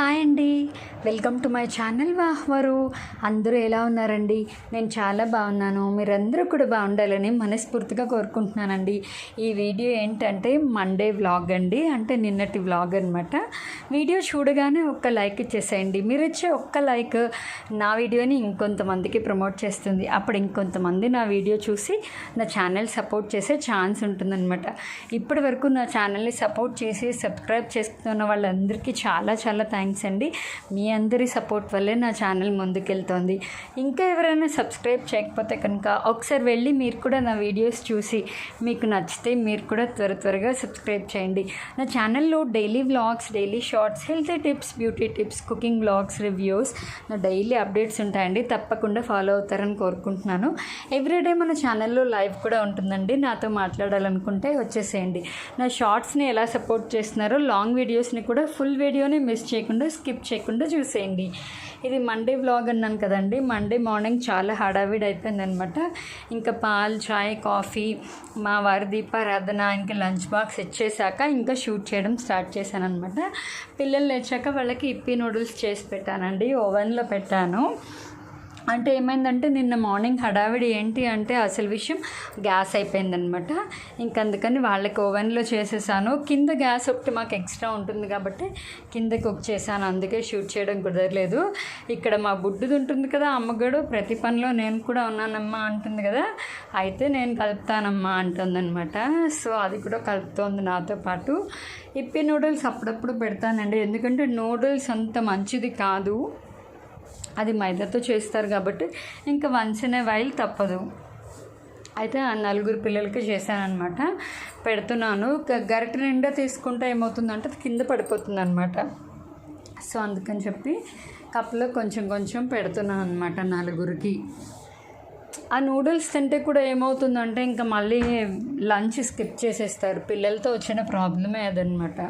Hi అండి, welcome to my channel వాహ్వరు. అందరూ ఎలా ఉన్నారండి? నేను చాలా బాగున్నాను. మీరందరూ కూడా బాగుండాలని మనస్ఫూర్తిగా కోరుకుంటున్నానండి. ఈ వీడియో ఏంటంటే మండే వ్లాగ్ అండి, అంటే నిన్నటి వ్లాగ్ అనమాట. వీడియో చూడగానే ఒక్క లైక్ ఇచ్చేసేయండి. మీరు ఇచ్చే ఒక్క లైక్ నా వీడియోని ఇంకొంతమందికి ప్రమోట్ చేస్తుంది. అప్పుడు ఇంకొంతమంది నా వీడియో చూసి నా ఛానల్ సపోర్ట్ చేసే ఛాన్స్ ఉంటుందన్నమాట. ఇప్పటి వరకు నా ఛానల్ని సపోర్ట్ చేసి సబ్స్క్రైబ్ చేసుకున్న వాళ్ళందరికీ చాలా చాలా థ్యాంక్స్ అండి. మీ అందరి సపోర్ట్ వల్లే నా ఛానల్ ముందుకెళ్తోంది. ఇంకా ఎవరైనా సబ్స్క్రైబ్ చేయకపోతే కనుక ఒకసారి వెళ్ళి మీరు కూడా నా వీడియోస్ చూసి మీకు నచ్చితే మీరు కూడా త్వరగా సబ్స్క్రైబ్ చేయండి. నా ఛానల్లో daily vlogs, daily shorts, healthy tips, beauty tips, cooking vlogs, reviews, నా డైలీ అప్డేట్స్ ఉంటాయండి. తప్పకుండా ఫాలో అవుతారని కోరుకుంటున్నాను. ఎవ్రీడే మన ఛానల్లో లైవ్ కూడా ఉంటుందండి. నాతో మాట్లాడాలనుకుంటే వచ్చేసేయండి. నా షార్ట్స్ని ఎలా సపోర్ట్ చేస్తున్నారో లాంగ్ వీడియోస్ని కూడా ఫుల్ వీడియోని మిస్ చేయకుండా, స్కిప్ చేయకుండా చూసేయండి. ఇది మండే వ్లాగ్ అన్నాను కదండి. మండే మార్నింగ్ చాలా హడావిడి అయిపోయిందనమాట. ఇంకా పాలు, చాయ్, కాఫీ, మా వారి దీపారాధన, ఇంకా లంచ్ బాక్స్ ఇచ్చేసాక ఇంకా షూట్ చేయడం స్టార్ట్ చేశాను అనమాట. పిల్లలు లేచాక వాళ్ళకి ఇప్పీ నూడిల్స్ చేసి పెట్టానండి, ఓవెన్లో పెట్టాను. అంటే ఏమైందంటే నిన్న మార్నింగ్ హడావిడి ఏంటి అంటే అసలు విషయం గ్యాస్ అయిపోయిందనమాట. అందుకని వాళ్ళకి ఓవెన్లో చేసేసాను. కింద గ్యాస్ ఒకటి మాకు ఎక్స్ట్రా ఉంటుంది కాబట్టి కింద కుక్ చేశాను, అందుకే షూట్ చేయడం కుదరలేదు. ఇక్కడ మా బుడ్డుది ఉంటుంది కదా అమ్మగడు, ప్రతి పనిలో నేను కూడా ఉన్నానమ్మా అంటుంది కదా, అయితే నేను కలుపుతానమ్మా అంటుందన్నమాట. సో అది కూడా కలుపుతోంది నాతో పాటు. ఇప్పి నూడిల్స్ అప్పుడప్పుడు పెడతానండి, ఎందుకంటే నూడిల్స్ అంత మంచిది కాదు, అది మైదాతో చేస్తారు కాబట్టి ఇంకా వన్స్ ఇన్ ఏ వైల్ తప్పదు. అయితే ఆ నలుగురు పిల్లలకి చేశానమాట, పెడుతున్నాను. గరిటె నిండా తీసుకుంటే ఏమవుతుందంటే అది కింద పడిపోతుంది అనమాట. సో అందుకని చెప్పి కప్లో కొంచెం కొంచెం పెడుతున్నాను అనమాట నలుగురికి. ఆ నూడిల్స్ తింటే కూడా ఏమవుతుందంటే ఇంకా మళ్ళీ లంచ్ స్కిప్ చేసేస్తారు. పిల్లలతో వచ్చిన ప్రాబ్లమే అదనమాట.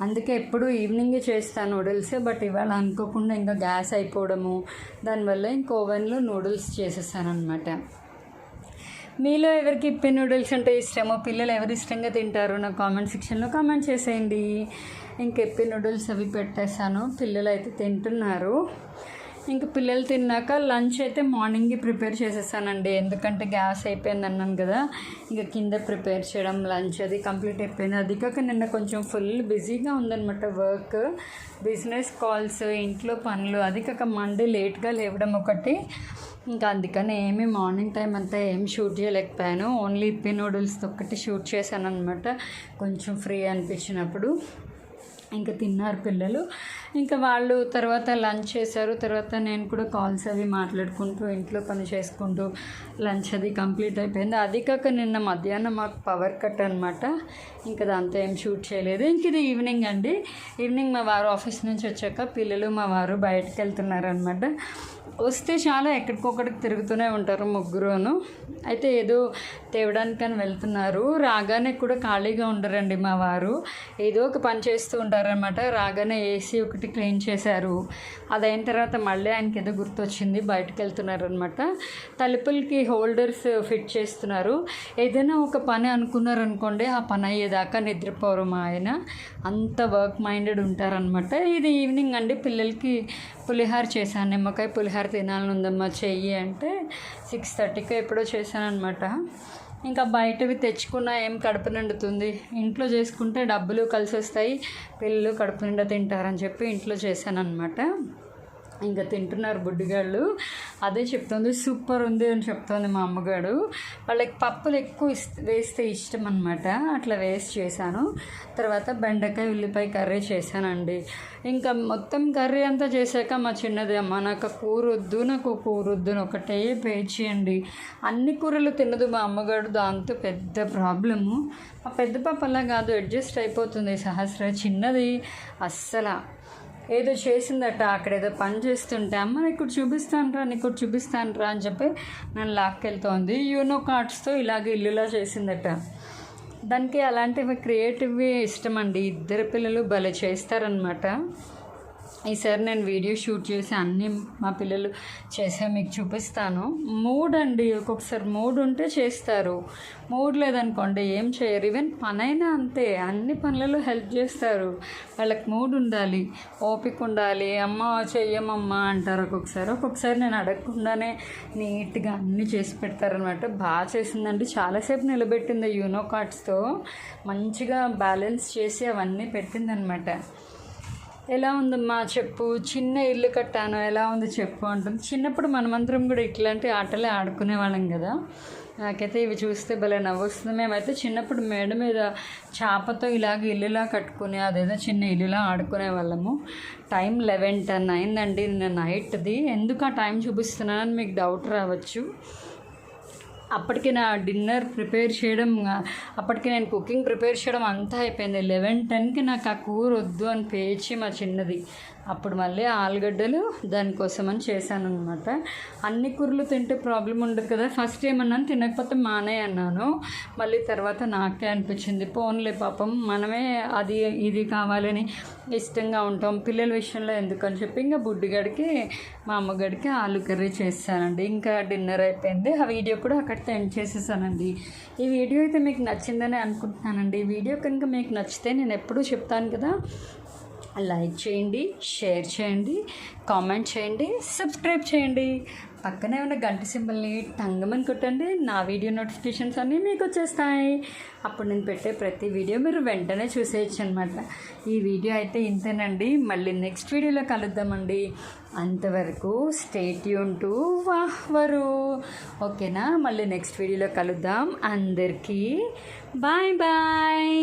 అందుకే ఎప్పుడు ఈవినింగే చేస్తాను నూడిల్స్. బట్ ఇవాళ అనుకోకుండా ఇంకా గ్యాస్ అయిపోవడము, దానివల్ల ఇంకా ఓవెన్లో నూడిల్స్ చేసేసానమాట. మీలో ఎవరికి ఇప్పి నూడిల్స్ అంటే ఇష్టమో, పిల్లలు ఎవరు ఇష్టంగా తింటారో నా కామెంట్ సెక్షన్లో కామెంట్ చేసేయండి. ఇంక ఇప్పి నూడిల్స్ అవి పెట్టేశాను, పిల్లలు అయితే తింటున్నారు. ఇంకా పిల్లలు తిన్నాక లంచ్ అయితే మార్నింగ్ ప్రిపేర్ చేసేసానండి, ఎందుకంటే గ్యాస్ అయిపోయింది అన్నాను కదా. ఇంకా కింద ప్రిపేర్ చేయడం, లంచ్ అది కంప్లీట్ అయిపోయింది. అది కాక నిన్న కొంచెం ఫుల్ బిజీగా ఉందన్నమాట వర్క్, బిజినెస్ కాల్స్, ఇంట్లో పనులు. అది కాక మండే లేట్గా లేవడం ఒకటి. ఇంకా అందుకని ఏమీ మార్నింగ్ టైం అంతా ఏం షూట్ చేయలేకపోయాను. ఓన్లీ ఇప్పి నూడిల్స్ ఒక్కటి షూట్ చేశాను అనమాట, కొంచెం ఫ్రీ అనిపించినప్పుడు. ఇంకా తిన్నారు పిల్లలు. ఇంకా వాళ్ళు తర్వాత లంచ్ చేశారు. తర్వాత నేను కూడా కాల్స్ అవి మాట్లాడుకుంటూ ఇంట్లో పని చేసుకుంటూ లంచ్ అది కంప్లీట్ అయిపోయింది. అది కాక నిన్న మధ్యాహ్నం మాకు పవర్ కట్ అనమాట. ఇంకా దాంతో ఏం షూట్ చేయలేదు. ఇంక ఇది ఈవినింగ్ అండి. ఈవినింగ్ మా వారు ఆఫీస్ నుంచి వచ్చాక పిల్లలు మా వారు బయటకు వెళ్తున్నారనమాట. వస్తే చాలా ఎక్కడికొక్కడికి తిరుగుతూనే ఉంటారు ముగ్గురును. అయితే ఏదో తేవడానికని వెళ్తున్నారు. రాగానే కూడా ఖాళీగా ఉండరండి మా వారు, ఏదో ఒక పని చేస్తూ ఉంటారనమాట. రాగానే ఏసీ ఒకటి క్లీన్ చేశారు. అదైన తర్వాత మళ్ళీ ఆయనకి ఏదో గుర్తొచ్చింది, బయటకు వెళ్తున్నారు అనమాట. తలుపులకి హోల్డర్స్ ఫిట్ చేస్తున్నారు. ఏదైనా ఒక పని అనుకున్నారనుకోండి, ఆ పని అయ్యేదాకా నిద్రపోరు మా ఆయన, అంత వర్క్ మైండెడ్ ఉంటారనమాట. ఇది ఈవినింగ్ అండి. పిల్లలకి పులిహార చేశాను, నిమ్మకాయ పులిహార తినాలని ఉందమ్మా చెయ్యి అంటే 6:30కి ఎప్పుడో చేశానమాట. ఇంకా బయటవి తెచ్చుకున్నా ఏం కడుపు నిండుతుంది, ఇంట్లో చేసుకుంటే డబ్బులు కలిసి వస్తాయి, పిల్లలు కడుపు నిండా తింటారని చెప్పి ఇంట్లో చేశానమాట. ఇంకా తింటున్నారు బుడ్డిగాళ్ళు. అదే చెప్తుంది, సూపర్ ఉంది అని చెప్తుంది మా అమ్మగాడు. వాళ్ళకి పప్పులు ఎక్కువ వేస్తే ఇష్టం అనమాట, అట్లా వేస్ట్ చేశాను. తర్వాత బెండకాయ ఉల్లిపాయ కర్రీ చేశానండి. ఇంకా మొత్తం కర్రీ అంతా చేశాక మా చిన్నది, అమ్మ నాకు కూర వద్దు ఒకటే పేచేయండి. అన్ని కూరలు తినదు మా అమ్మగాడు, దాంతో పెద్ద ప్రాబ్లము. ఆ పెద్ద పాప అలా కాదు, అడ్జస్ట్ అయిపోతుంది. సహస్ర చిన్నది అస్సలు ఏదో చేసిందట, అక్కడ ఏదో పని చేస్తుంటే, అమ్మ నీకు చూపిస్తాను రా అని చెప్పి నన్ను లాక్కెళ్తోంది. యూనో కార్డ్స్తో ఇలాగ ఇల్లులా చేసిందట. దానికి అలాంటివి క్రియేటివ్వి ఇష్టం అండి. ఇద్దరు పిల్లలు భలే చేస్తారనమాట. ఈసారి నేను వీడియో షూట్ చేసి అన్నీ మా పిల్లలు చేసే మీకు చూపిస్తాను. మూడ్ అండి, ఒక్కొక్కసారి మూడ్ ఉంటే చేస్తారు, మూడ్ లేదనుకోండి ఏం చేయరు. ఈవెన్ పనైనా అంతే, అన్ని పనులలో హెల్ప్ చేస్తారు. వాళ్ళకి మూడ్ ఉండాలి, ఓపిక ఉండాలి. అమ్మ చెయ్యమమ్మా అంటారు ఒక్కొక్కసారి నేను అడగకుండానే నీట్గా అన్నీ చేసి పెడతారనమాట. బాగా చేసిందండి, చాలాసేపు నిలబెట్టింది యూనో కార్డ్స్తో, మంచిగా బ్యాలెన్స్ చేసి అవన్నీ పెట్టిందనమాట. ఎలా ఉందమ్మా చెప్పు, చిన్న ఇల్లు కట్టాను ఎలా ఉంది చెప్పు అంటుంది. చిన్నప్పుడు మనమందరం కూడా ఇట్లాంటి ఆటలే ఆడుకునే వాళ్ళం కదా. నాకైతే ఇవి చూస్తే భలే నవ్వొస్తుంది. మేమైతే చిన్నప్పుడు మేడ మీద చాపతో ఇలాగ ఇల్లులా కట్టుకుని అదేదో చిన్న ఇల్లులా ఆడుకునే వాళ్ళము. టైం 11:10 అయిందండి నిన్న నైట్ది. ఎందుకు ఆ టైం చూపిస్తున్నానని మీకు డౌట్ రావచ్చు. అప్పటికి నా డిన్నర్ ప్రిపేర్ చేయడం, అప్పటికి నేను కుకింగ్ ప్రిపేర్ చేయడం అంతా అయిపోయింది. 11:10కి నాకు ఆ కూర వద్దు అని పేచి మా చిన్నది, అప్పుడు మళ్ళీ ఆలుగడ్డలు దానికోసం అని చేశాను అనమాట. అన్ని కూరలు తింటే ప్రాబ్లం ఉండదు కదా. ఫస్ట్ ఏమన్నాను, తినకపోతే మానే అన్నాను. మళ్ళీ తర్వాత నాకే అనిపించింది, పోన్లే పాపం మనమే అది ఇది కావాలని ఇష్టంగా ఉంటాం, పిల్లల విషయంలో ఎందుకని చెప్పి ఇంకా బుడ్డిగడికి మా అమ్మగడికి ఆలు కర్రీ చేస్తానండి. ఇంకా డిన్నర్ అయిపోయింది. ఆ వీడియో కూడా అక్కడితో ఎండ్ చేసేసానండి. ఈ వీడియో అయితే మీకు నచ్చిందని అనుకుంటున్నానండి. ఈ వీడియో కనుక మీకు నచ్చితే నేను ఎప్పుడూ చెప్తాను కదా, లైక్ చేయండి, షేర్ చేయండి, కామెంట్ చేయండి, సబ్స్క్రైబ్ చేయండి. పక్కనే ఉన్న గంట సింబల్ని టంగమని కొట్టండి. నా వీడియో నోటిఫికేషన్స్ అన్నీ మీకు వచ్చేస్తాయి. అప్పుడు నేను పెట్టే ప్రతి వీడియో మీరు వెంటనే చూసేయచ్చు అనమాట. ఈ వీడియో అయితే ఇంతేనండి. మళ్ళీ నెక్స్ట్ వీడియోలో కలుద్దామండి. అంతవరకు స్టే ట్యూన్ టు వాహ్వరు. ఓకేనా? మళ్ళీ నెక్స్ట్ వీడియోలో కలుద్దాం. అందరికీ బాయ్ బాయ్.